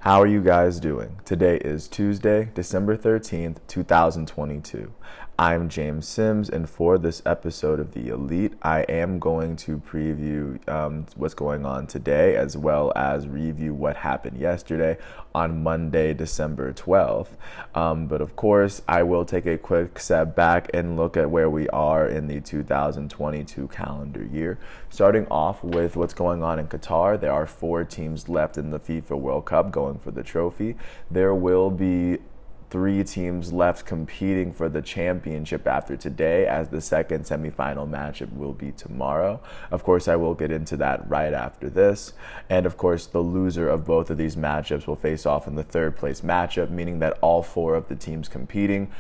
How are you guys doing? Today is Tuesday, December 13th, 2022. I'm James Sims, and for this episode of The Elite, I am going to preview what's going on today, as well as review what happened yesterday on Monday, December 12th. But of course, I will take a quick step back and look at where we are in the 2022 calendar year. Starting off with what's going on in Qatar, there are 4 teams left in the FIFA World Cup going for the trophy. There will be 3 teams left competing for the championship after today, as the second semifinal matchup will be tomorrow. Of course, I will get into that right after this. And of course, the loser of both of these matchups will face off in the third place matchup, meaning that all 4 of the teams competing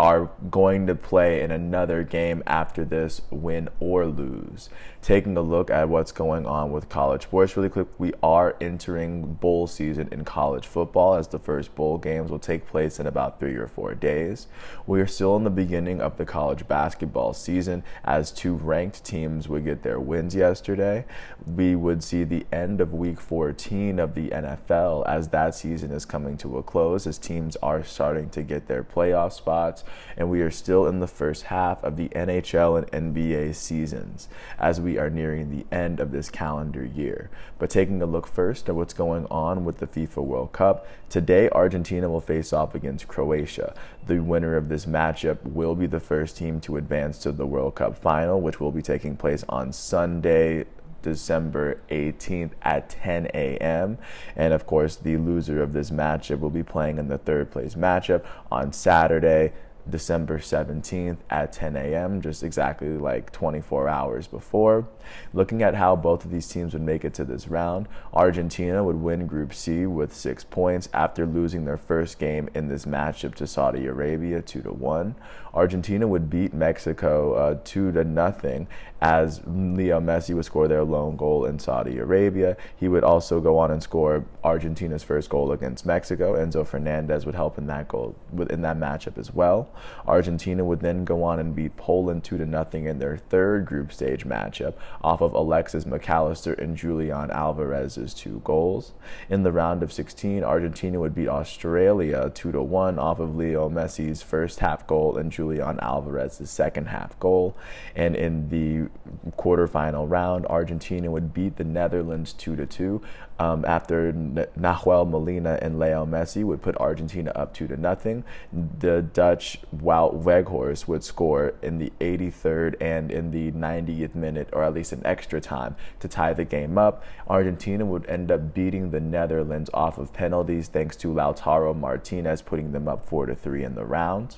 are going to play in another game after this, win or lose. Taking a look at what's going on with college sports really quick, we are entering bowl season in college football, as the first bowl games will take place in about 3 or 4 days. We are still in the beginning of the college basketball season, as 2 ranked teams would get their wins yesterday. We would see the end of week 14 of the NFL, as that season is coming to a close, as teams are starting to get their playoff spots. And we are still in the first half of the NHL and NBA seasons, as we are nearing the end of this calendar year. But taking a look first at what's going on with the FIFA World Cup, today Argentina will face off against Croatia. The winner of this matchup will be the first team to advance to the World Cup final, which will be taking place on Sunday, December 18th at 10 a.m. And of course, the loser of this matchup will be playing in the third place matchup on Saturday, December 17th at 10 a.m., just exactly like 24 hours before. Looking at how both of these teams would make it to this round, Argentina would win Group C with 6 points after losing their first game in this matchup to Saudi Arabia 2-1. Argentina would beat Mexico 2-0, as Leo Messi would score their lone goal in Saudi Arabia. He would also go on and score Argentina's first goal against Mexico. Enzo Fernandez would help in that goal in that matchup as well. Argentina would then go on and beat Poland 2-0 in their third group stage matchup off of Alexis McAllister and Julian Alvarez's 2 goals. In the round of 16, Argentina would beat Australia 2-1 off of Leo Messi's first half goal and Julian Alvarez's second half goal. And in the quarterfinal round, Argentina would beat the Netherlands 2-2 after Nahuel Molina and Leo Messi would put Argentina up 2-0. The Dutch Wout Weghorst would score in the 83rd and in the 90th minute, or at least an extra time, to tie the game up. Argentina would end up beating the Netherlands off of penalties, thanks to Lautaro Martinez putting them up 4-3 in the round.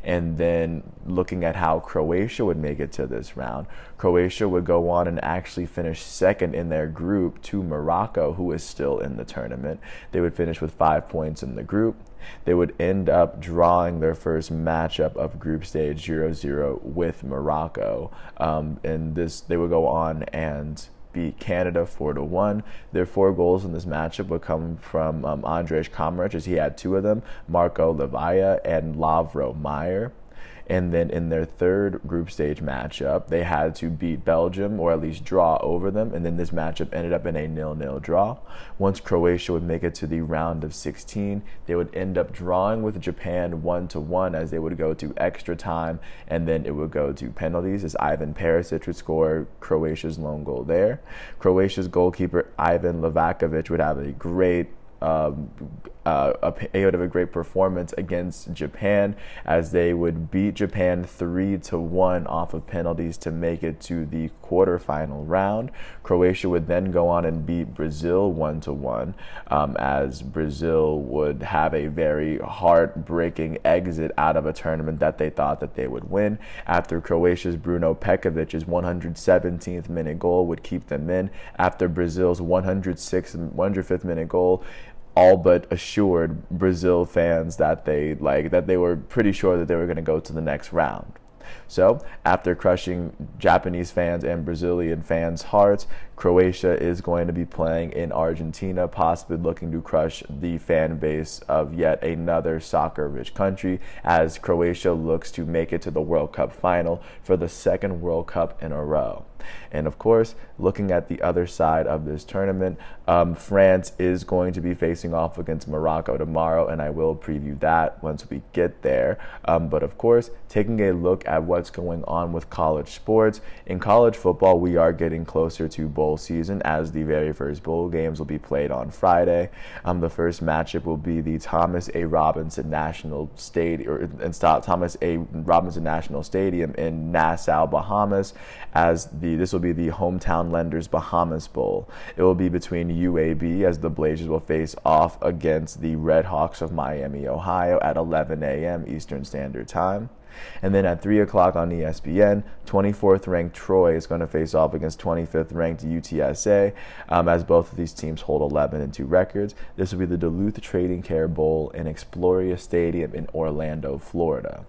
And then looking at how Croatia would make it to this round, Croatia would go on and actually finish second in their group to Morocco, who is still in the tournament. They would finish with 5 points in the group. They would end up drawing their first matchup of group stage 0-0 with Morocco. And this, they would go on and beat Canada 4-1. Their 4 goals in this matchup would come from Andrej Kramaric, as he had 2 of them, Marco Levaya, and Lavro Meyer. And then in their third group stage matchup, they had to beat Belgium, or at least draw over them. And then this matchup ended up in a 0-0 draw. Once Croatia would make it to the round of 16, they would end up drawing with Japan 1-1, as they would go to extra time, and then it would go to penalties, as Ivan Perisic would score Croatia's lone goal there. Croatia's goalkeeper Ivan Livakovic would have a great great performance against Japan, as they would beat Japan 3-1 off of penalties to make it to the quarterfinal round. Croatia would then go on and beat Brazil 1-1, as Brazil would have a very heartbreaking exit out of a tournament that they thought that they would win, after Croatia's Bruno Pekovic's 117th minute goal would keep them in, after Brazil's 105th minute goal all but assured Brazil fans that they were pretty sure that they were going to go to the next round. So, after crushing Japanese fans and Brazilian fans' hearts, Croatia is going to be playing in Argentina, possibly looking to crush the fan base of yet another soccer-rich country, as Croatia looks to make it to the World Cup final for the second World Cup in a row. And of course, looking at the other side of this tournament, France is going to be facing off against Morocco tomorrow, and I will preview that once we get there. But of course, taking a look at what's going on with college sports. In college football, we are getting closer to bowl season, as the very first bowl games will be played on Friday. The first matchup will be the Thomas A. Robinson National Stadium in Nassau, Bahamas, as this will be the Hometown Lenders Bahamas Bowl. It will be between UAB, as the Blazers will face off against the Red Hawks of Miami, Ohio at 11 a.m. Eastern Standard Time. And then at 3 o'clock on ESPN, 24th ranked Troy is going to face off against 25th ranked UTSA, as both of these teams hold 11-2 records. This will be the Duluth Trading Care Bowl in Exploria Stadium in Orlando, Florida.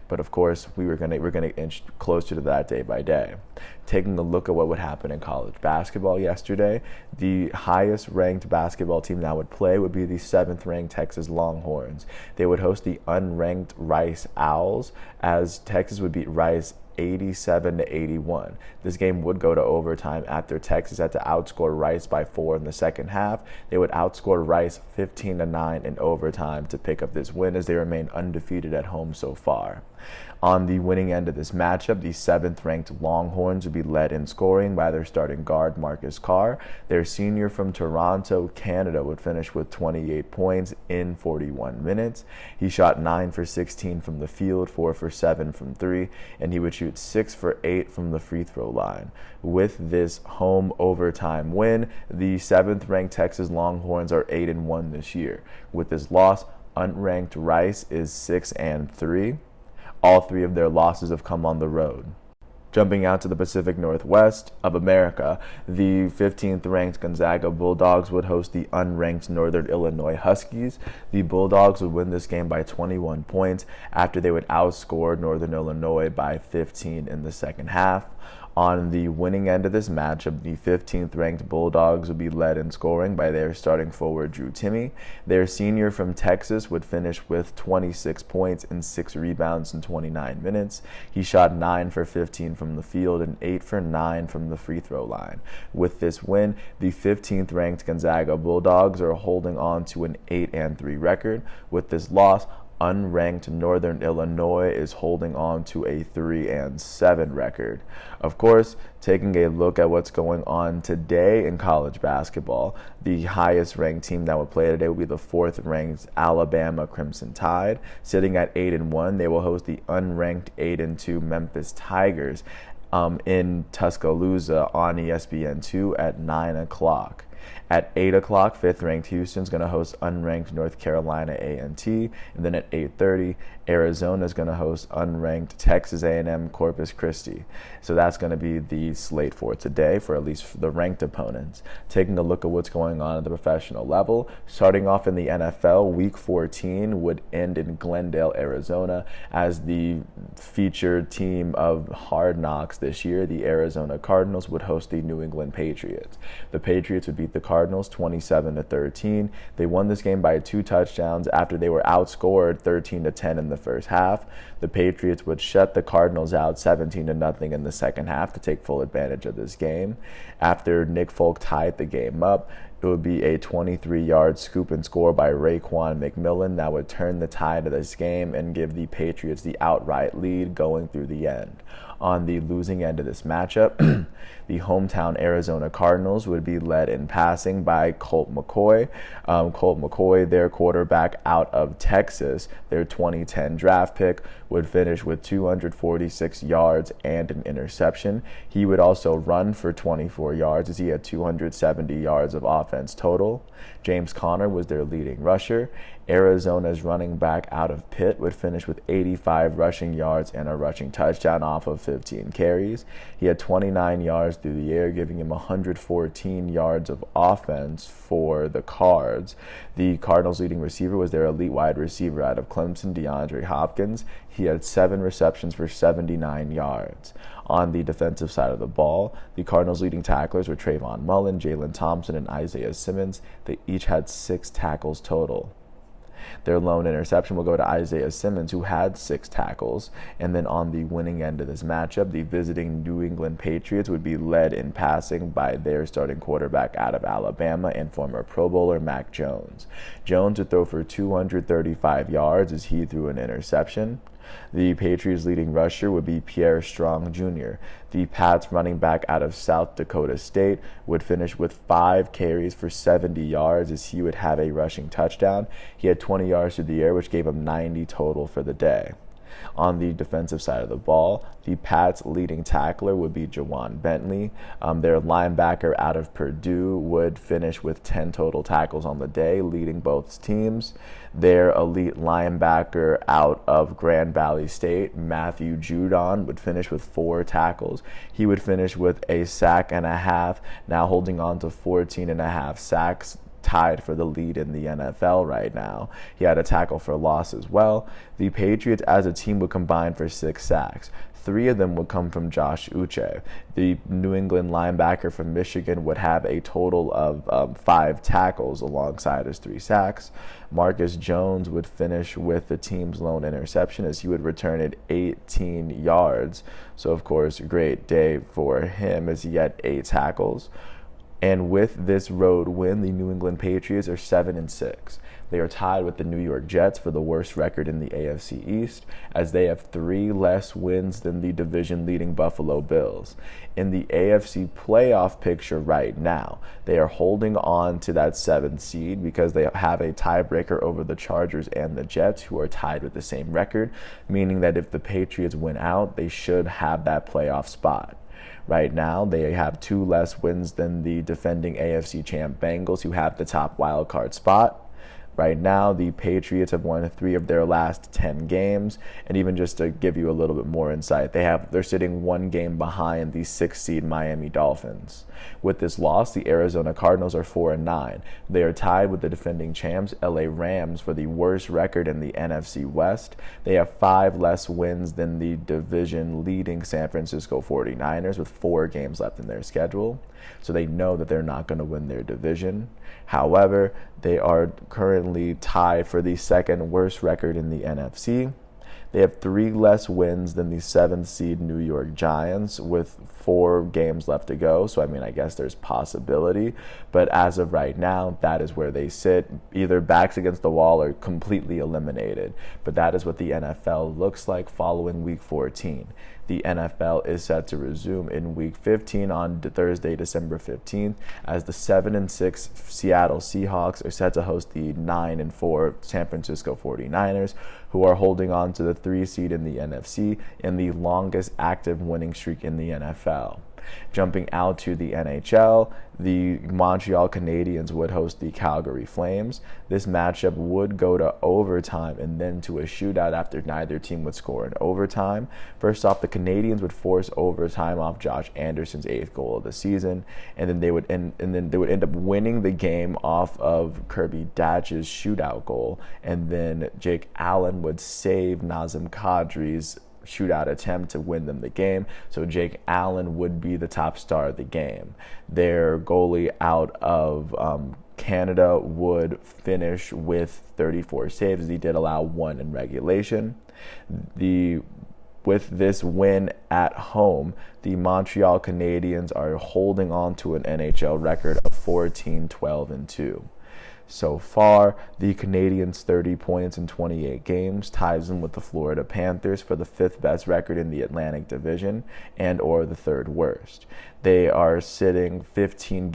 But of course, we're going to inch closer to that day by day. Taking a look at what would happen in college basketball yesterday, the highest ranked basketball team that would play would be the 7th ranked Texas Longhorns. They would host the unranked Rice Owls, as Texas would beat Rice 87-81. This game would go to overtime after Texas had to outscore Rice by 4 in the second half. They would outscore Rice 15-9 in overtime to pick up this win, as they remain undefeated at home so far. On the winning end of this matchup, the 7th ranked Longhorns would be led in scoring by their starting guard, Marcus Carr. Their senior from Toronto, Canada, would finish with 28 points in 41 minutes. He shot 9 for 16 from the field, 4 for 7 from 3, and he would shoot 6 for 8 from the free throw line. With this home overtime win, the 7th ranked Texas Longhorns are 8-1 this year. With this loss, unranked Rice is 6-3. All 3 of their losses have come on the road. Jumping out to the Pacific Northwest of America, the 15th ranked Gonzaga Bulldogs would host the unranked Northern Illinois Huskies. The Bulldogs would win this game by 21 points after they would outscore Northern Illinois by 15 in the second half. On the winning end of this matchup, the 15th ranked Bulldogs would be led in scoring by their starting forward, Drew Timme. Their senior from Texas would finish with 26 points and 6 rebounds in 29 minutes. He shot 9 for 15 from the field and 8 for 9 from the free throw line. With this win, the 15th ranked Gonzaga Bulldogs are holding on to an 8-3 record. With this loss, unranked Northern Illinois is holding on to a 3-7 record. Of course, taking a look at what's going on today in college basketball, the highest ranked team that would play today will be the 4th ranked Alabama Crimson Tide. Sitting at 8-1, they will host the unranked 8-2 Memphis Tigers in Tuscaloosa on ESPN2 at 9 o'clock. At 8 o'clock, 5th ranked Houston is going to host unranked North Carolina A&T. And then at 8:30, Arizona is going to host unranked Texas A&M Corpus Christi. So that's going to be the slate for today, for at least the ranked opponents. Taking a look at what's going on at the professional level, starting off in the NFL, Week 14 would end in Glendale, Arizona, as the featured team of Hard Knocks this year, the Arizona Cardinals, would host the New England Patriots. The Patriots would beat the Cardinals 27-13. They won this game by 2 touchdowns after they were outscored 13-10 in the first half. The Patriots would shut the Cardinals out 17-0 in the second half to take full advantage of this game. After Nick Folk tied the game up, it would be a 23-yard scoop and score by Raekwon McMillan that would turn the tide of this game and give the Patriots the outright lead going through the end. On the losing end of this matchup, the hometown Arizona Cardinals would be led in passing by Colt McCoy. Colt McCoy, their quarterback out of Texas, their 2010 draft pick, would finish with 246 yards and an interception. He would also run for 24 yards as he had 270 yards of offense total. James Conner was their leading rusher. Arizona's running back out of Pitt would finish with 85 rushing yards and a rushing touchdown off of 15 carries. He had 29 yards through the air, giving him 114 yards of offense for the Cards. The Cardinals' leading receiver was their elite wide receiver out of Clemson, DeAndre Hopkins. He had 7 receptions for 79 yards. On the defensive side of the ball, the Cardinals' leading tacklers were Trayvon Mullen, Jalen Thompson, and Isaiah Simmons. They each had 6 tackles total. Their lone interception will go to Isaiah Simmons, who had 6 tackles. And then on the winning end of this matchup, the visiting New England Patriots would be led in passing by their starting quarterback out of Alabama and former Pro Bowler Mac Jones. Jones would throw for 235 yards as he threw an interception. The Patriots' leading rusher would be Pierre Strong Jr. The Pats running back out of South Dakota State would finish with 5 carries for 70 yards as he would have a rushing touchdown. He had 20 yards through the air, which gave him 90 total for the day. On the defensive side of the ball, the Pats' leading tackler would be Jawan Bentley. Their linebacker out of Purdue would finish with 10 total tackles on the day, leading both teams. Their elite linebacker out of Grand Valley State, Matthew Judon, would finish with 4 tackles. He would finish with a sack and a half, now holding on to 14 and a half sacks, tied for the lead in the NFL right now. He had a tackle for loss as well. The Patriots as a team would combine for 6 sacks. 3 of them would come from Josh Uche. The New England linebacker from Michigan would have a total of 5 tackles alongside his 3 sacks. Marcus Jones would finish with the team's lone interception as he would return it 18 yards. So, of course, great day for him as he had 8 tackles. And with this road win, the New England Patriots are 7-6. They are tied with the New York Jets for the worst record in the AFC East, as they have 3 less wins than the division-leading Buffalo Bills. In the AFC playoff picture right now, they are holding on to that 7th seed because they have a tiebreaker over the Chargers and the Jets, who are tied with the same record, meaning that if the Patriots win out, they should have that playoff spot. Right now, they have 2 less wins than the defending AFC champ Bengals, who have the top wild card spot. Right now, the Patriots have won 3 of their last 10 games, and even just to give you a little bit more insight, they're sitting 1 game behind the 6th seed Miami Dolphins. With this loss, the Arizona Cardinals are 4-9. They are tied with the defending champs LA Rams for the worst record in the NFC West. They have 5 less wins than the division-leading San Francisco 49ers with 4 games left in their schedule. So they know that they're not going to win their division. However, they are currently tied for the 2nd worst record in the NFC. They have 3 less wins than the 7th seed New York Giants with 4 games left to go. So, I guess there's possibility. But as of right now, that is where they sit, either backs against the wall or completely eliminated. But that is what the NFL looks like following Week 14. The NFL is set to resume in Week 15 on Thursday, December 15th, as the 7-6 Seattle Seahawks are set to host the 9-4 San Francisco 49ers, who are holding on to the 3 seed in the NFC and the longest active winning streak in the NFL. Jumping out to the NHL, the Montreal Canadiens would host the Calgary Flames. This matchup would go to overtime and then to a shootout after neither team would score in overtime. First off, the Canadiens would force overtime off Josh Anderson's 8th goal of the season, and then they would end up winning the game off of Kirby Dach's shootout goal, and then Jake Allen would save Nazem Kadri's shootout attempt to win them the game. So Jake Allen would be the top star of the game. Their goalie out of Canada would finish with 34 saves, as he did allow 1 in regulation. With this win at home, the Montreal Canadiens are holding on to an NHL record of 14-12-2. So far, the Canadiens' 30 points in 28 games ties them with the Florida Panthers for the 5th best record in the Atlantic Division and or the 3rd worst. They are sitting 15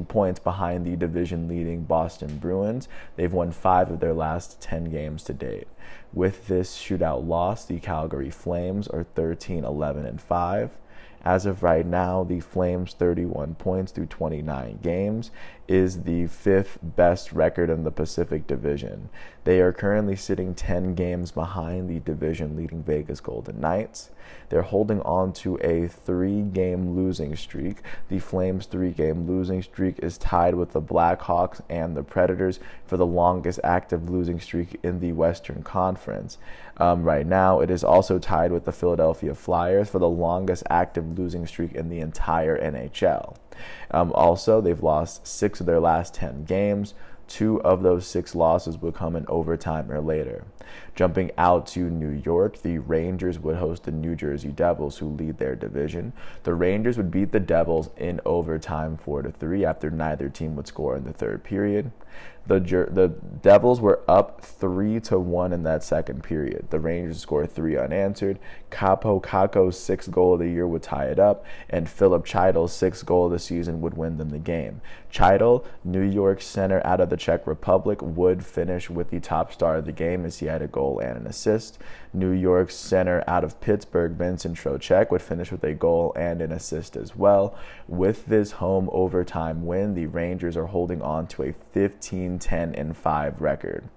points behind the division-leading Boston Bruins. They've won 5 of their last 10 games to date. With this shootout loss, the Calgary Flames are 13-11-5. As of right now, the Flames 31 points through 29 games, is the 5th best record in the Pacific Division. They are currently sitting 10 games behind the division-leading Vegas Golden Knights. They're holding on to a 3-game losing streak. The Flames' 3-game losing streak is tied with the Blackhawks and the Predators for the longest active losing streak in the Western Conference. Right now, it is also tied with the Philadelphia Flyers for the longest active losing streak in the entire NHL. Also, they've lost 6 of their last 10 games. 2 of those 6 losses would come in overtime or later. Jumping out to New York, the Rangers would host the New Jersey Devils, who lead their division. The Rangers would beat the Devils in overtime 4-3 after neither team would score in the third period. The Devils were up 3-1 in that second period. The Rangers scored 3 unanswered. Kaapo Kakko's 6th goal of the year would tie it up, and Philip Chytil's 6th goal of the season would win them the game. Chytil, New York center out of the Czech Republic, would finish with the top star of the game as he had a goal and an assist. New York center out of Pittsburgh, Vincent Trocheck, would finish with a goal and an assist as well. With this home overtime win, the Rangers are holding on to a 15-10-5 record.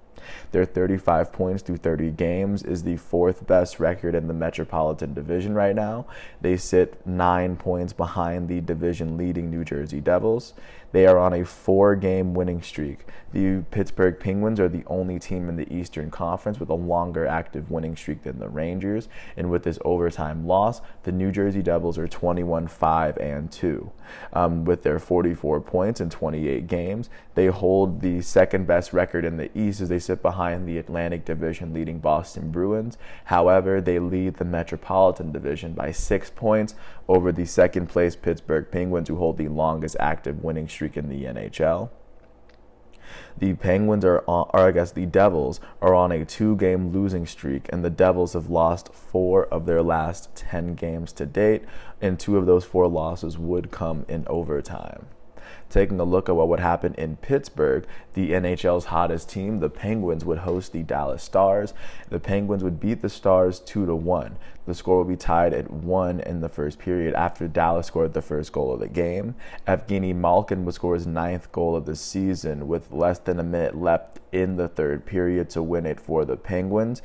Their 35 points through 30 games is the 4th best record in the Metropolitan Division right now. They sit 9 points behind the division-leading New Jersey Devils. They are on a 4-game winning streak. The Pittsburgh Penguins are the only team in the Eastern Conference with a longer active winning streak than the Rangers. And with this overtime loss, the New Jersey Devils are 21-5-2. With their 44 points in 28 games, they hold the 2nd best record in the East as they sit behind the Atlantic Division leading Boston Bruins. However, they lead the Metropolitan Division by 6 points over the 2nd place Pittsburgh Penguins, who hold the longest active winning streak in the NHL. The Penguins the Devils are on a 2-game losing streak, and the Devils have lost 4 of their last 10 games to date, and 2 of those 4 losses would come in overtime. Taking a look at what would happen in Pittsburgh, the NHL's hottest team, the Penguins, would host the Dallas Stars. The Penguins would beat the Stars 2-1. The score would be tied at 1 in the first period after Dallas scored the first goal of the game. Evgeny Malkin would score his 9th goal of the season with less than a minute left in the third period to win it for the Penguins.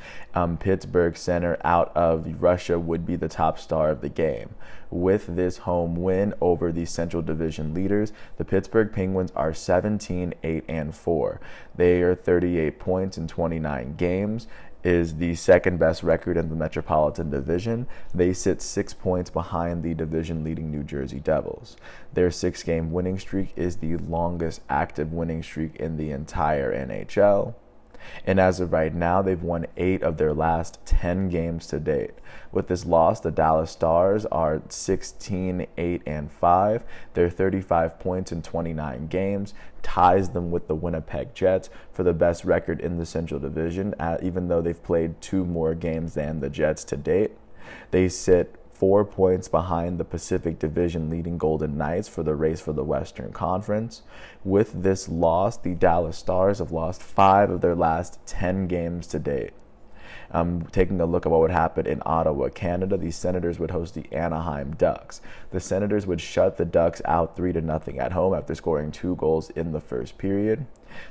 Pittsburgh center out of Russia would be the top star of the game. With this home win over the Central Division leaders, the Pittsburgh Penguins are 17-8-4. They are 38 points in 29 games. Is the 2nd best record in the Metropolitan Division. They sit 6 points behind the division-leading New Jersey Devils. Their 6-game winning streak is the longest active winning streak in the entire NHL. And as of right now, they've won 8 of their last 10 games to date. With this loss, the Dallas Stars are 16-8-5. They're 35 points in 29 games, ties them with the Winnipeg Jets for the best record in the Central Division, even though they've played 2 more games than the Jets to date. They sit 4 points behind the Pacific Division leading Golden Knights for the race for the Western Conference. With this loss, the Dallas Stars have lost 5 of their last 10 games to date. Taking a look at what would happen in Ottawa, Canada, the Senators would host the Anaheim Ducks. The Senators would shut the Ducks out 3-0 at home after scoring 2 goals in the first period.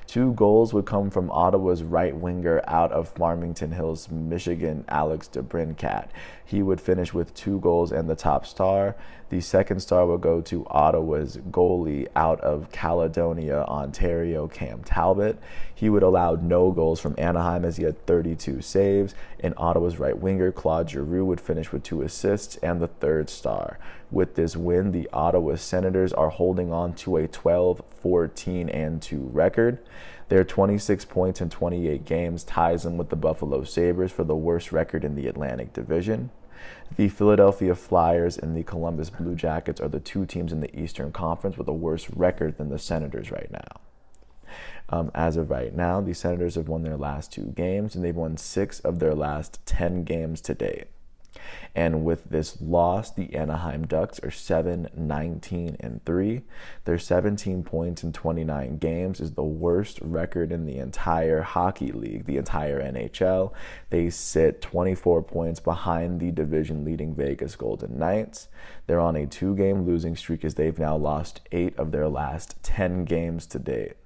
2 goals would come from Ottawa's right winger out of Farmington Hills, Michigan, Alex DeBrincat. He would finish with 2 goals and the top star. The second star would go to Ottawa's goalie out of Caledonia, Ontario, Cam Talbot. He would allow no goals from Anaheim as he had 32 saves. And Ottawa's right winger, Claude Giroux, would finish with 2 assists and the third star. With this win, the Ottawa Senators are holding on to a 12-14-2 record. Their 26 points in 28 games ties them with the Buffalo Sabres for the worst record in the Atlantic Division. The Philadelphia Flyers and the Columbus Blue Jackets are the 2 teams in the Eastern Conference with a worse record than the Senators right now. As of right now, the Senators have won their last 2 games, and they've won 6 of their last 10 games to date. And with this loss, the Anaheim Ducks are 7-19-3. Their 17 points in 29 games is the worst record in the entire hockey league, the entire NHL. They sit 24 points behind the division-leading Vegas Golden Knights. They're on a 2-game losing streak as they've now lost 8 of their last 10 games to date.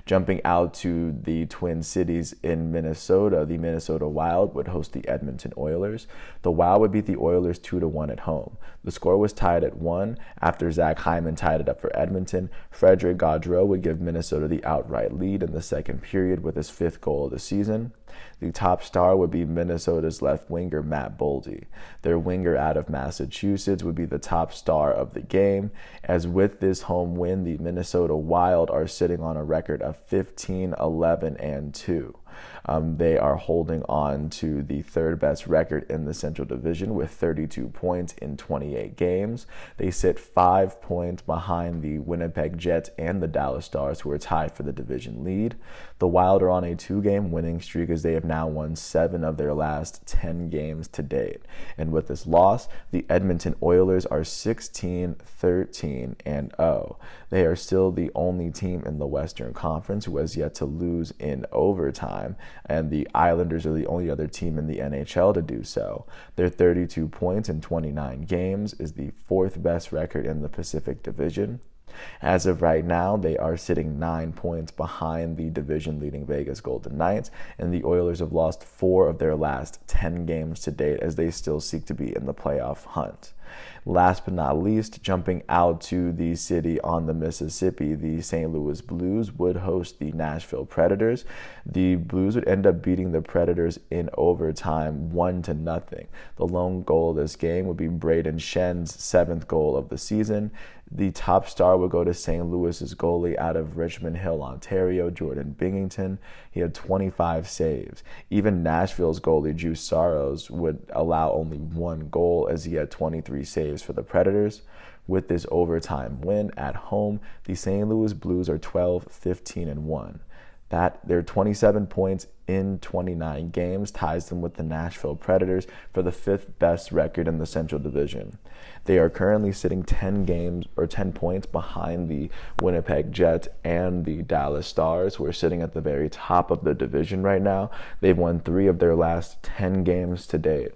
Jumping out to the Twin Cities in Minnesota, the Minnesota Wild would host the Edmonton Oilers. The Wild would beat the Oilers 2-1 at home. The score was tied at 1 after Zach Hyman tied it up for Edmonton. Frederick Gaudreau would give Minnesota the outright lead in the second period with his 5th goal of the season. The top star would be Minnesota's left winger, Matt Boldy. Their winger out of Massachusetts would be the top star of the game, as with this home win, the Minnesota Wild are sitting on a record of 15-11-2. They are holding on to the 3rd best record in the Central Division with 32 points in 28 games. They sit 5 points behind the Winnipeg Jets and the Dallas Stars, who are tied for the division lead. The Wild are on a 2-game winning streak as they have now won 7 of their last 10 games to date. And with this loss, the Edmonton Oilers are 16-13-0. They are still the only team in the Western Conference who has yet to lose in overtime, and the Islanders are the only other team in the NHL to do so. Their 32 points in 29 games is the 4th best record in the Pacific Division. As of right now, they are sitting 9 points behind the division-leading Vegas Golden Knights, and the Oilers have lost 4 of their last 10 games to date as they still seek to be in the playoff hunt. Last but not least, jumping out to the city on the Mississippi, the St. Louis Blues would host the Nashville Predators. The Blues would end up beating the Predators in overtime 1-0. The lone goal of this game would be Braden Schen's 7th goal of the season. The top star would go to St. Louis's goalie out of Richmond Hill, Ontario, Jordan Binnington. He had 25 saves. Even Nashville's goalie, Juuse Saros, would allow only 1 goal as he had 23 saves for the Predators. With this overtime win at home, the St. Louis Blues are 12-15-1. Their 27 points in 29 games ties them with the Nashville Predators for the 5th best record in the Central Division. They are currently sitting 10 points behind the Winnipeg Jets and the Dallas Stars, who are sitting at the very top of the division right now. They've won 3 of their last 10 games to date.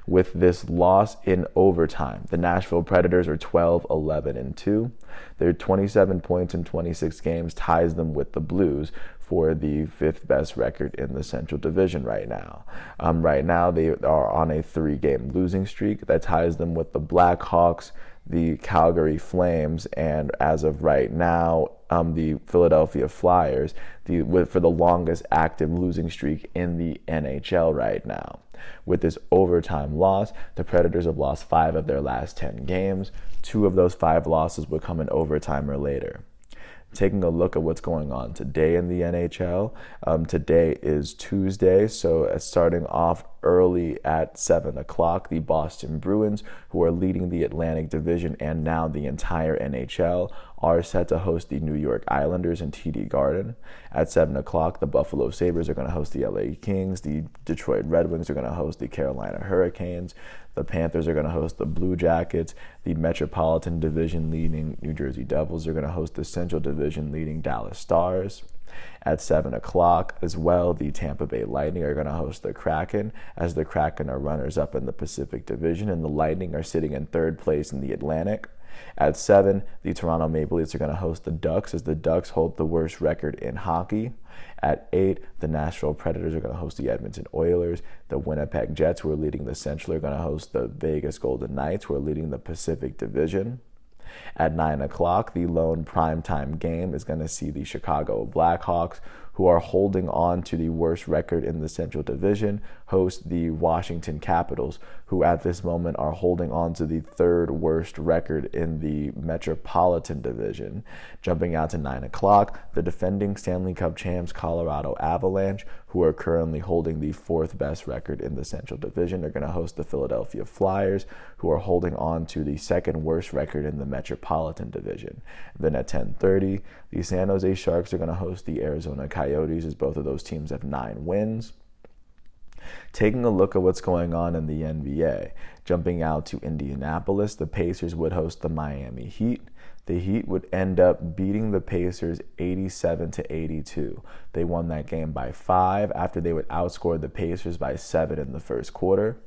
With this loss in overtime, the Nashville Predators are 12-11-2. Their 27 points in 26 games ties them with the Blues for the 5th best record in the Central Division right now. Right now, they are on a 3-game losing streak that ties them with the Blackhawks, the Calgary Flames, and as of right now, the Philadelphia Flyers, for the longest active losing streak in the NHL right now. With this overtime loss, the Predators have lost 5 of their last 10 games. 2 of those 5 losses would come in overtime or later. Taking a look at what's going on today in the NHL. Today is Tuesday, so starting off early at 7 o'clock, the Boston Bruins, who are leading the Atlantic Division and now the entire NHL, are set to host the New York Islanders in TD Garden. At 7 o'clock, the Buffalo Sabres are going to host the LA Kings. The Detroit Red Wings are going to host the Carolina Hurricanes. The Panthers are going to host the Blue Jackets. The Metropolitan Division leading New Jersey Devils are going to host the Central Division leading Dallas Stars. At 7 o'clock as well, the Tampa Bay Lightning are going to host the Kraken, as the Kraken are runners-up in the Pacific Division, and the Lightning are sitting in 3rd place in the Atlantic. At 7, the Toronto Maple Leafs are going to host the Ducks, as the Ducks hold the worst record in hockey. At 8, the Nashville Predators are going to host the Edmonton Oilers. The Winnipeg Jets, who are leading the Central, are going to host the Vegas Golden Knights, who are leading the Pacific Division. At 9 o'clock, the lone primetime game is going to see the Chicago Blackhawks, who are holding on to the worst record in the Central Division, host the Washington Capitals, who at this moment are holding on to the 3rd worst record in the Metropolitan Division. Jumping out to 9 o'clock, the defending Stanley Cup champs Colorado Avalanche, who are currently holding the 4th best record in the Central Division, are going to host the Philadelphia Flyers, who are holding on to the 2nd worst record in the Metropolitan Division. Then at 10:30, the San Jose Sharks are going to host the Arizona Coyotes, as both of those teams have 9 wins. Taking a look at what's going on in the NBA, jumping out to Indianapolis, the Pacers would host the Miami Heat. The Heat would end up beating the Pacers 87-82. They won that game by 5 after they would outscore the Pacers by 7 in the first quarter.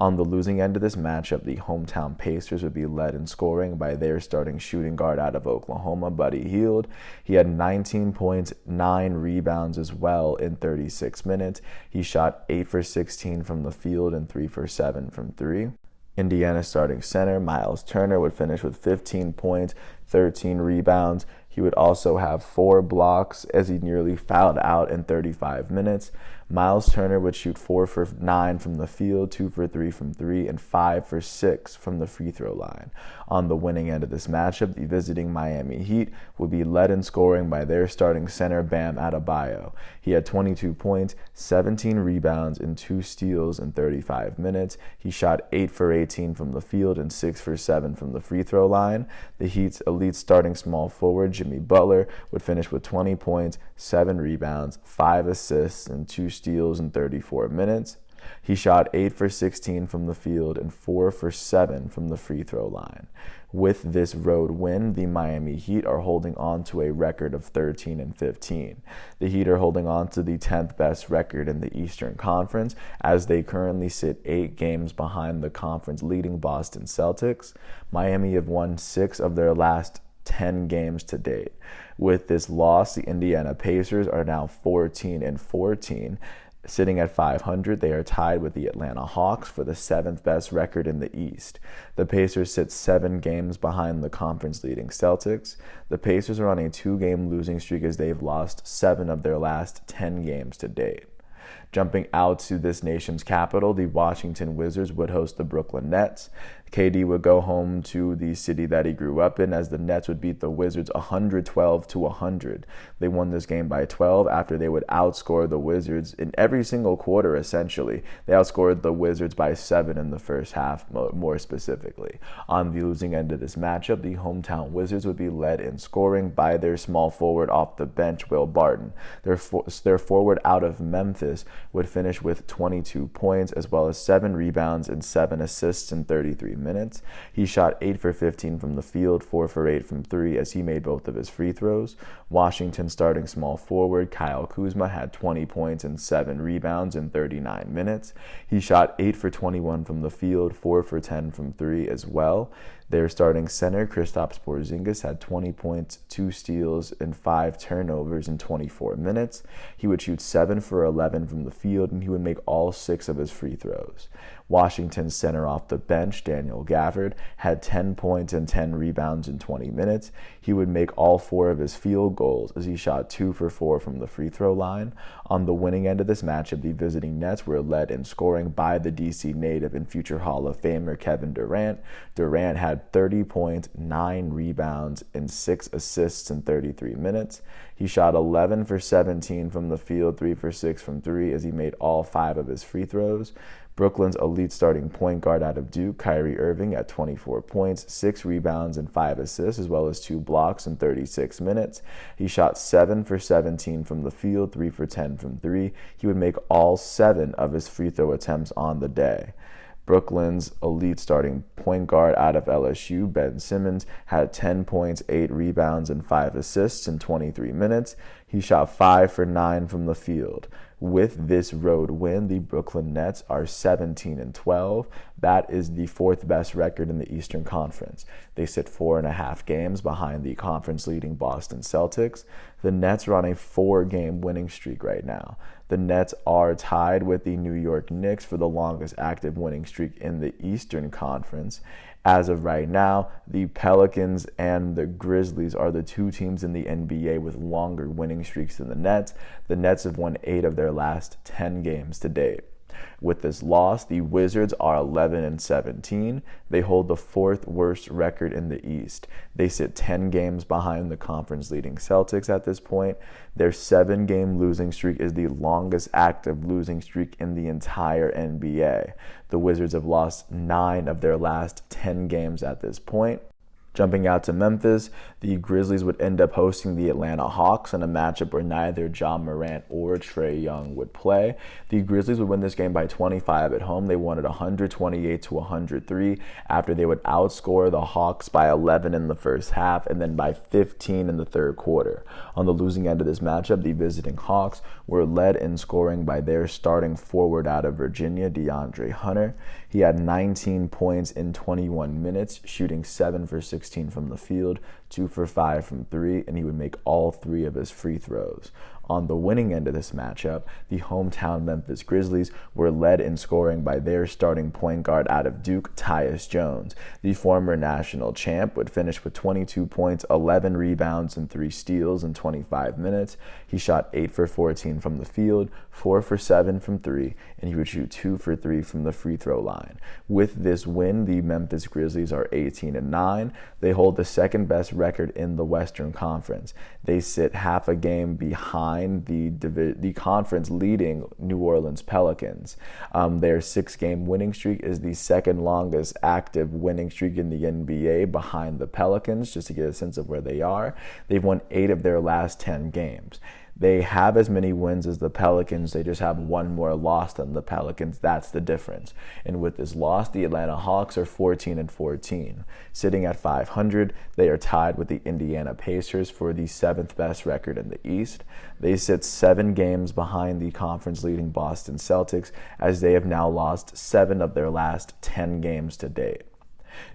On the losing end of this matchup, the hometown Pacers would be led in scoring by their starting shooting guard out of Oklahoma, Buddy Hield. He had 19 points, 9 rebounds as well in 36 minutes. He shot 8 for 16 from the field and 3 for 7 from 3. Indiana starting center Myles Turner would finish with 15 points, 13 rebounds. He would also have 4 blocks as he nearly fouled out in 35 minutes. Myles Turner would shoot 4 for 9 from the field, 2 for 3 from 3, and 5 for 6 from the free throw line. On the winning end of this matchup, the visiting Miami Heat would be led in scoring by their starting center Bam Adebayo. He had 22 points, 17 rebounds, and 2 steals in 35 minutes. He shot 8 for 18 from the field and 6 for 7 from the free throw line. The Heat's elite starting small forward Jimmy Butler would finish with 20 points, 7 rebounds, 5 assists, and 2 steals in 34 minutes. He shot 8 for 16 from the field and 4 for 7 from the free throw line. With this road win, the Miami Heat are holding on to a record of 13-15. The Heat are holding on to the 10th best record in the Eastern Conference, as they currently sit 8 games behind the conference leading Boston Celtics. Miami have won 6 of their last 10 games to date. With this loss, the Indiana Pacers are now 14-14. Sitting at 500, they are tied with the Atlanta Hawks for the 7th best record in the East. The Pacers sit 7 games behind the conference-leading Celtics. The Pacers are on a 2-game losing streak as they've lost 7 of their last 10 games to date. Jumping out to this nation's capital, the Washington Wizards would host the Brooklyn Nets. KD would go home to the city that he grew up in, as the Nets would beat the Wizards 112-100. They won this game by 12 after they would outscore the Wizards in every single quarter, essentially. They outscored the Wizards by 7 in the first half, more specifically. On the losing end of this matchup, the hometown Wizards would be led in scoring by their small forward off the bench, Will Barton. Their forward out of Memphis would finish with 22 points, as well as 7 rebounds and 7 assists in 33 minutes. He shot 8 for 15 from the field, 4 for 8 from 3, as he made both of his free throws. Washington starting small forward Kyle Kuzma had 20 points and 7 rebounds in 39 minutes. He shot 8 for 21 from the field, 4 for 10 from 3 as well. Their starting center, Kristaps Porzingis, had 20 points, 2 steals, and 5 turnovers in 24 minutes. He would shoot 7 for 11 from the field, and he would make all 6 of his free throws. Washington's center off the bench, Daniel Gafford, had 10 points and 10 rebounds in 20 minutes. He would make all 4 of his field goals as he shot 2 for 4 from the free throw line. On the winning end of this matchup, the visiting Nets were led in scoring by the DC native and future Hall of Famer Kevin Durant. Durant had 30 points, 9 rebounds, and 6 assists in 33 minutes. He shot 11 for 17 from the field, 3 for 6 from 3, as he made all 5 of his free throws. Brooklyn's elite starting point guard out of Duke, Kyrie Irving, at 24 points, 6 rebounds, and 5 assists, as well as 2 blocks in 36 minutes. He shot 7 for 17 from the field, 3 for 10 from 3. He would make all 7 of his free throw attempts on the day. Brooklyn's elite starting point guard out of LSU, Ben Simmons, had 10 points, 8 rebounds, and 5 assists in 23 minutes. He shot 5 for 9 from the field. With this road win, the Brooklyn Nets are 17-12. That is the 4th best record in the Eastern Conference. They sit 4.5 games behind the conference-leading Boston Celtics. The Nets are on a 4-game winning streak right now. The Nets are tied with the New York Knicks for the longest active winning streak in the Eastern Conference. As of right now, the Pelicans and the Grizzlies are the 2 teams in the NBA with longer winning streaks than the Nets. The Nets have won 8 of their last 10 games to date. With this loss, the Wizards are 11-17. They hold the 4th worst record in the East. They sit 10 games behind the conference-leading Celtics at this point. Their 7-game losing streak is the longest active losing streak in the entire NBA. The Wizards have lost 9 of their last 10 games at this point. Jumping out to Memphis, the Grizzlies would end up hosting the Atlanta Hawks in a matchup where neither Ja Morant or Trae Young would play. The Grizzlies would win this game by 25 at home. They won it 128-103 after they would outscore the Hawks by 11 in the first half and then by 15 in the third quarter. On the losing end of this matchup, the visiting Hawks were led in scoring by their starting forward out of Virginia, DeAndre Hunter. He had 19 points in 21 minutes, shooting 7 for 16 from the field, 2 for 5 from 3, and he would make all 3 of his free throws. On the winning end of this matchup, the hometown Memphis Grizzlies were led in scoring by their starting point guard out of Duke, Tyus Jones. The former national champ would finish with 22 points, 11 rebounds, and 3 steals in 25 minutes. He shot 8 for 14 from the field, 4 for 7 from 3, and he would shoot 2 for 3 from the free throw line. With this win, the Memphis Grizzlies are 18-9. They hold the second best record in the Western Conference. They sit half a game behind the conference leading New Orleans Pelicans. Their 6-game winning streak is the second longest active winning streak in the NBA behind the Pelicans, just to get a sense of where they are. They've won 8 of their last 10 games. They have as many wins as the Pelicans. They just have 1 more loss than the Pelicans. That's the difference. And with this loss, the Atlanta Hawks are 14-14. Sitting at 500, they are tied with the Indiana Pacers for the 7th best record in the East. They sit 7 games behind the conference-leading Boston Celtics, as they have now lost 7 of their last 10 games to date.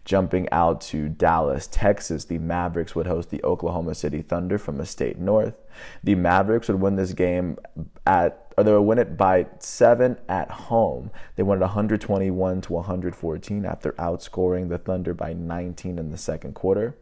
Jumping out to Dallas, Texas, the Mavericks would host the Oklahoma City Thunder from a state north. The Mavericks would win this game they would win it by 7 at home. They won it 121-114 after outscoring the Thunder by 19 in the second quarter.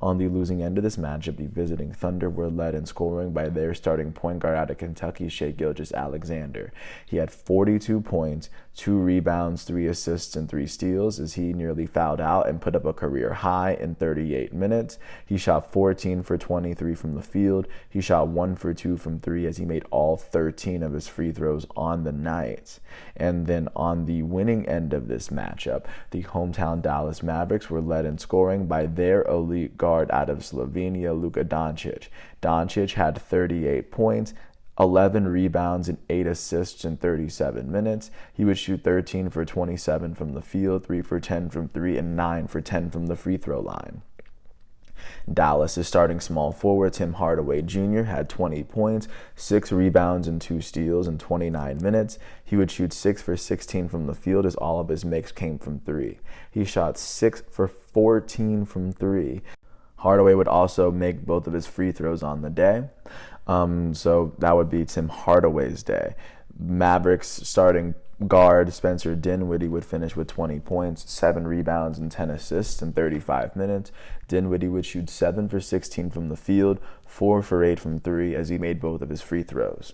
On the losing end of this matchup, the visiting Thunder were led in scoring by their starting point guard out of Kentucky, Shai Gilgeous-Alexander. He had 42 points, 2 rebounds, 3 assists, and 3 steals as he nearly fouled out and put up a career high in 38 minutes. He shot 14 for 23 from the field. He shot 1 for 2 from 3 as he made all 13 of his free throws on the night. And then on the winning end of this matchup, the hometown Dallas Mavericks were led in scoring by their elite guard out of Slovenia, Luka Doncic. Doncic had 38 points, 11 rebounds, and 8 assists in 37 minutes. He would shoot 13 for 27 from the field, 3 for 10 from 3, and 9 for 10 from the free throw line. Dallas' starting small forward Tim Hardaway Jr. had 20 points, 6 rebounds, and 2 steals in 29 minutes. He would shoot 6 for 16 from the field as all of his makes came from 3. He shot 6 for 14 from 3. Hardaway would also make both of his free throws on the day. So that would be Tim Hardaway's day. Mavericks starting guard Spencer Dinwiddie would finish with 20 points, 7 rebounds, and 10 assists in 35 minutes. Dinwiddie would shoot 7 for 16 from the field, 4 for 8 from 3 as he made both of his free throws.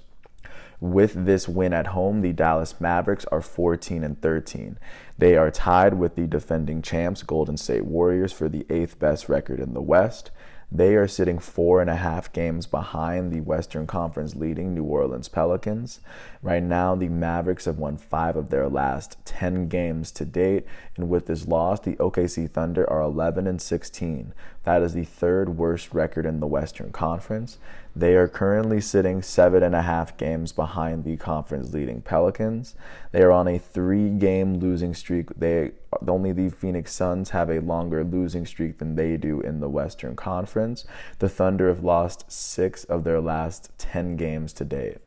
With this win at home, the Dallas Mavericks are 14-13. They are tied with the defending champs, Golden State Warriors, for the 8th best record in the West. They are sitting 4.5 games behind the Western Conference leading New Orleans Pelicans. Right now, the Mavericks have won 5 of their last 10 games to date, and with this loss, the OKC Thunder are 11-16. That is the 3rd worst record in the Western Conference. They are currently sitting 7.5 games behind the conference leading Pelicans. They are on a 3-game losing streak. Only the Phoenix Suns have a longer losing streak than they do in the Western Conference. The Thunder have lost 6 of their last 10 games to date.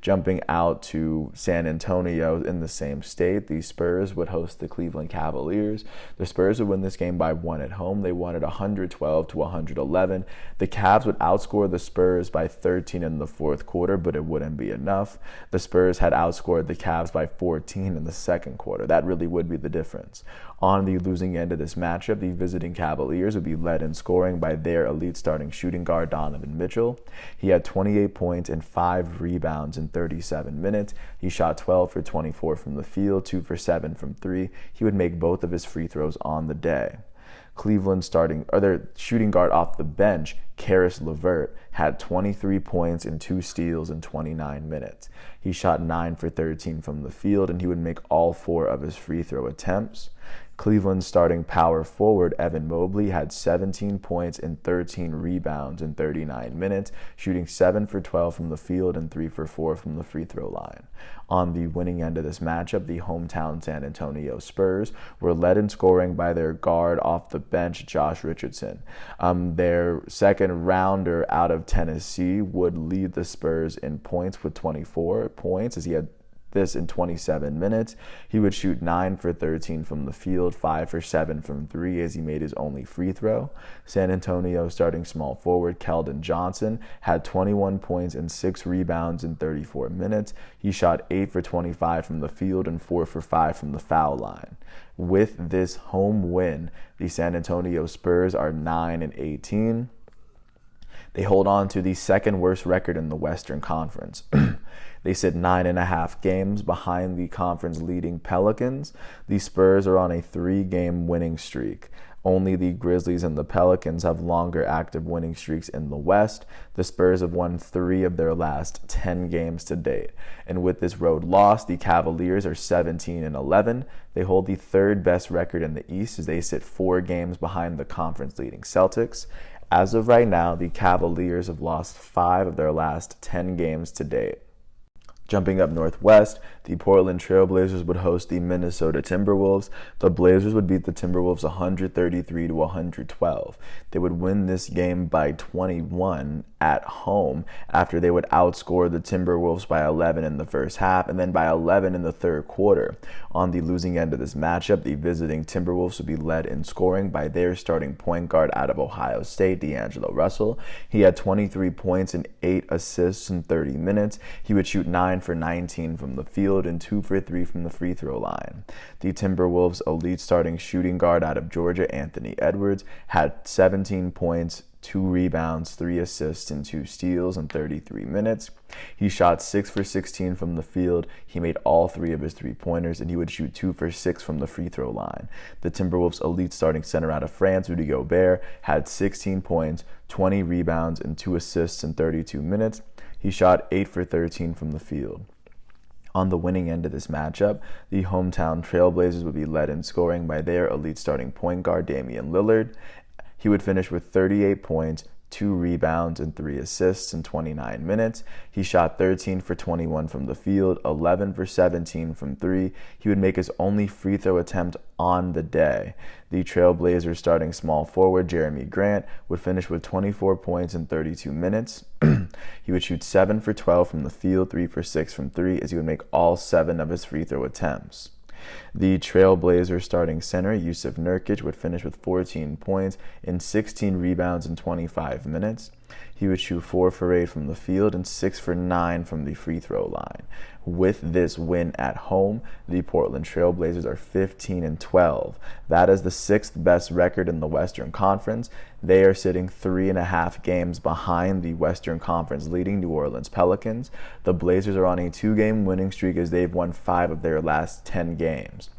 Jumping out to San Antonio in the same state, the Spurs would host the Cleveland Cavaliers. The Spurs would win this game by 1 at home. They won it 112-111. The Cavs would outscore the Spurs by 13 in the fourth quarter, but it wouldn't be enough. The Spurs had outscored the Cavs by 14 in the second quarter. That really would be the difference. On the losing end of this matchup, the visiting Cavaliers would be led in scoring by their elite starting shooting guard, Donovan Mitchell. He had 28 points and 5 rebounds in 37 minutes. He shot 12 for 24 from the field, 2 for 7 from 3. He would make both of his free throws on the day. Cleveland their shooting guard off the bench, Karis LeVert, had 23 points and 2 steals in 29 minutes. He shot 9 for 13 from the field, and he would make all 4 of his free throw attempts. Cleveland's starting power forward, Evan Mobley, had 17 points and 13 rebounds in 39 minutes, shooting 7 for 12 from the field and 3 for 4 from the free throw line. On the winning end of this matchup, the hometown San Antonio Spurs were led in scoring by their guard off the bench, Josh Richardson. Their second rounder out of Tennessee would lead the Spurs in points with 24 points, as he had this in 27 minutes. He would shoot 9 for 13 from the field, 5 for 7 from 3 as he made his only free throw. San Antonio starting small forward Keldon Johnson had 21 points and 6 rebounds in 34 minutes. He shot 8 for 25 from the field and 4 for 5 from the foul line. With this home win, the San Antonio Spurs are 9-18. They hold on to the second worst record in the Western Conference. They sit 9.5 games behind the conference leading Pelicans. The Spurs are on a 3-game winning streak. Only the Grizzlies and the Pelicans have longer active winning streaks in the West. The Spurs have won 3 of their last 10 games to date. And with this road loss, the Cavaliers are 17-11. They hold the 3rd best record in the East as they sit 4 games behind the conference leading Celtics. As of right now, the Cavaliers have lost 5 of their last 10 games to date. Jumping up northwest, the Portland Trail Blazers would host the Minnesota Timberwolves. The Blazers would beat the Timberwolves 133-112. They would win this game by 21 at home after they would outscore the Timberwolves by 11 in the first half and then by 11 in the third quarter. On the losing end of this matchup, the visiting Timberwolves would be led in scoring by their starting point guard out of Ohio State, D'Angelo Russell. He had 23 points and 8 assists in 30 minutes. He would shoot 9 for 19 from the field and 2 for 3 from the free throw line. The Timberwolves' elite starting shooting guard out of Georgia, Anthony Edwards, had 17 points, 2 rebounds, 3 assists, and 2 steals in 33 minutes. He shot 6 for 16 from the field. He made all 3 of his 3-pointers, and he would shoot 2 for 6 from the free throw line. The Timberwolves' elite starting center out of France, Rudy Gobert, had 16 points, 20 rebounds, and 2 assists in 32 minutes. He shot 8 for 13 from the field. On the winning end of this matchup, the hometown Trailblazers would be led in scoring by their elite starting point guard, Damian Lillard. He would finish with 38 points, 2 rebounds, and 3 assists in 29 minutes. He shot 13 for 21 from the field, 11 for 17 from 3. He would make his only free throw attempt on the day. The Trailblazers starting small forward, Jeremy Grant, would finish with 24 points in 32 minutes. He would shoot 7 for 12 from the field, 3 for 6 from 3, as he would make all 7 of his free throw attempts. The Trailblazers starting center, Yusuf Nurkic, would finish with 14 points and 16 rebounds in 25 minutes. He would shoot 4 for 8 from the field and 6 for 9 from the free throw line. With this win at home, the Portland Trailblazers are 15-12. That is the 6th best record in the Western Conference. They are sitting 3.5 games behind the Western Conference leading New Orleans Pelicans. The Blazers are on a 2-game winning streak as they've won 5 of their last 10 games.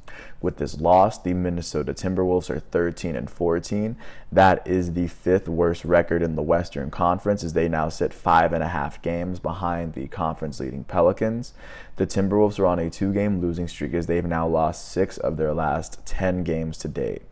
With this loss, the Minnesota Timberwolves are 13-14. That is the 5th worst record in the Western Conference as they now sit 5.5 games behind the conference leading Pelicans. The Timberwolves are on a 2-game losing streak as they've now lost 6 of their last 10 games to date.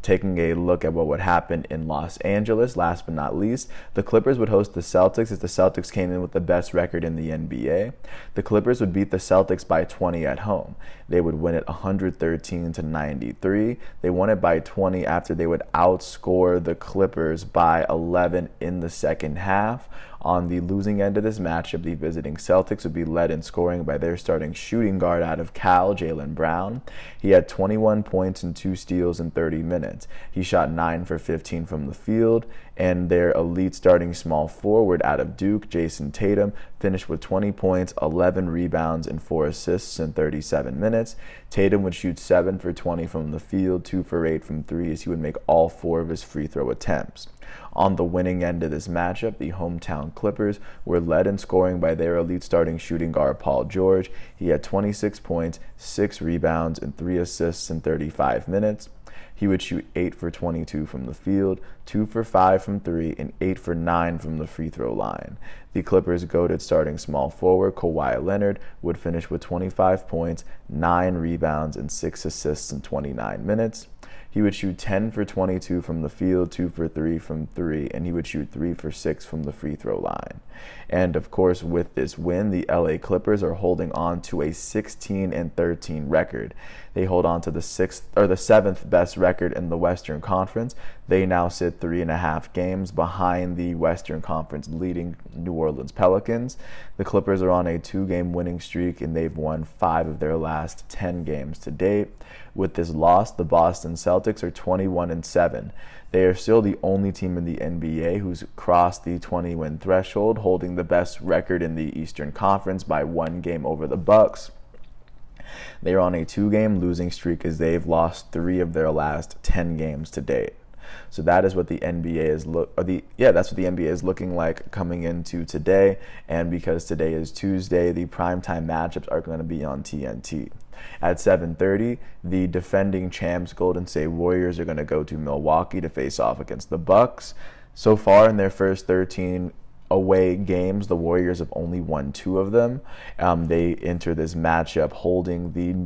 Taking a look at what would happen in Los Angeles, last but not least, the Clippers would host the Celtics as the Celtics came in with the best record in the NBA. The Clippers would beat the Celtics by 20 at home. They would win it 113-93. They won it by 20 after they would outscore the Clippers by 11 in the second half. On the losing end of this matchup, the visiting Celtics would be led in scoring by their starting shooting guard out of Cal, Jaylen Brown. He had 21 points and 2 steals in 30 minutes. He shot 9 for 15 from the field, and their elite starting small forward out of Duke, Jason Tatum, finished with 20 points, 11 rebounds, and 4 assists in 37 minutes. Tatum would shoot 7 for 20 from the field, 2 for 8 from 3, as he would make all 4 of his free throw attempts. On the winning end of this matchup, the hometown Clippers were led in scoring by their elite starting shooting guard, Paul George. He had 26 points, 6 rebounds, and 3 assists in 35 minutes. He would shoot 8 for 22 from the field, 2 for 5 from 3, and 8 for 9 from the free throw line. The Clippers' goated starting small forward, Kawhi Leonard, would finish with 25 points, 9 rebounds, and 6 assists in 29 minutes. He would shoot 10 for 22 from the field, 2 for 3 from 3, and he would shoot 3 for 6 from the free throw line. And of course, with this win, the LA Clippers are holding on to a 16-13 record. They hold on to the seventh best record in the Western Conference. They now sit 3.5 games behind the Western Conference leading New Orleans Pelicans. The Clippers are on a 2-game winning streak, and they've won 5 of their last 10 games to date. With this loss, the Boston Celtics are 21-7. They are still the only team in the NBA who's crossed the 20-win threshold, holding the best record in the Eastern Conference by 1 game over the Bucks. They are on a 2-game losing streak as they've lost 3 of their last 10 games to date. So that is what the NBA is looking like coming into today. And because today is Tuesday, the primetime matchups are going to be on TNT. At 7:30, the defending champs Golden State Warriors are going to go to Milwaukee to face off against the Bucks. So far in their first 13 away games, the Warriors have only won 2 of them. They enter this matchup holding the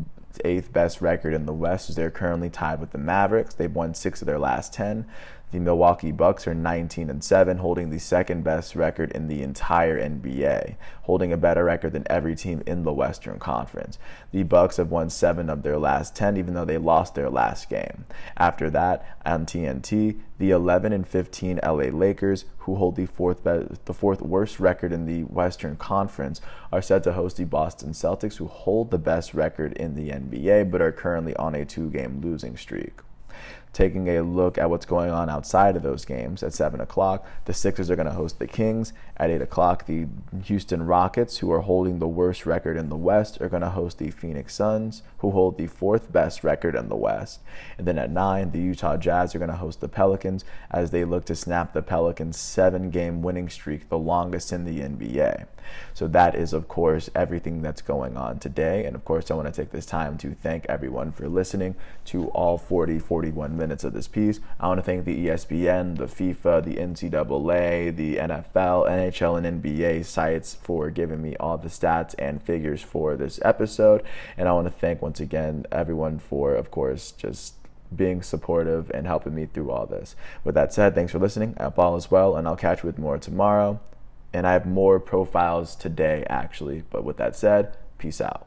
8th best record in the West, as they're currently tied with the Mavericks. They've won 6 of their last 10. The Milwaukee Bucks are 19-7, holding the 2nd best record in the entire NBA, holding a better record than every team in the Western Conference. The Bucks have won 7 of their last 10, even though they lost their last game. After that, on TNT, the 11-15 LA Lakers, who hold the fourth worst record in the Western Conference, are set to host the Boston Celtics, who hold the best record in the NBA, but are currently on a 2-game losing streak. Taking a look at what's going on outside of those games, at 7 o'clock, the Sixers are going to host the Kings. At 8 o'clock, the Houston Rockets, who are holding the worst record in the West, are going to host the Phoenix Suns, who hold the 4th best record in the West. And then at 9, the Utah Jazz are going to host the Pelicans as they look to snap the Pelicans' 7-game winning streak, the longest in the NBA. So that is, of course, everything that's going on today. And of course, I want to take this time to thank everyone for listening to all 41 minutes of this piece. I want to thank the ESPN, the FIFA, the NCAA, the NFL, NHL, and NBA sites for giving me all the stats and figures for this episode. And I want to thank once again everyone for, of course, just being supportive and helping me through all this. With that said, thanks for listening. I hope all is well, and I'll catch you with more tomorrow. And I have more profiles today, actually. But with that said, peace out.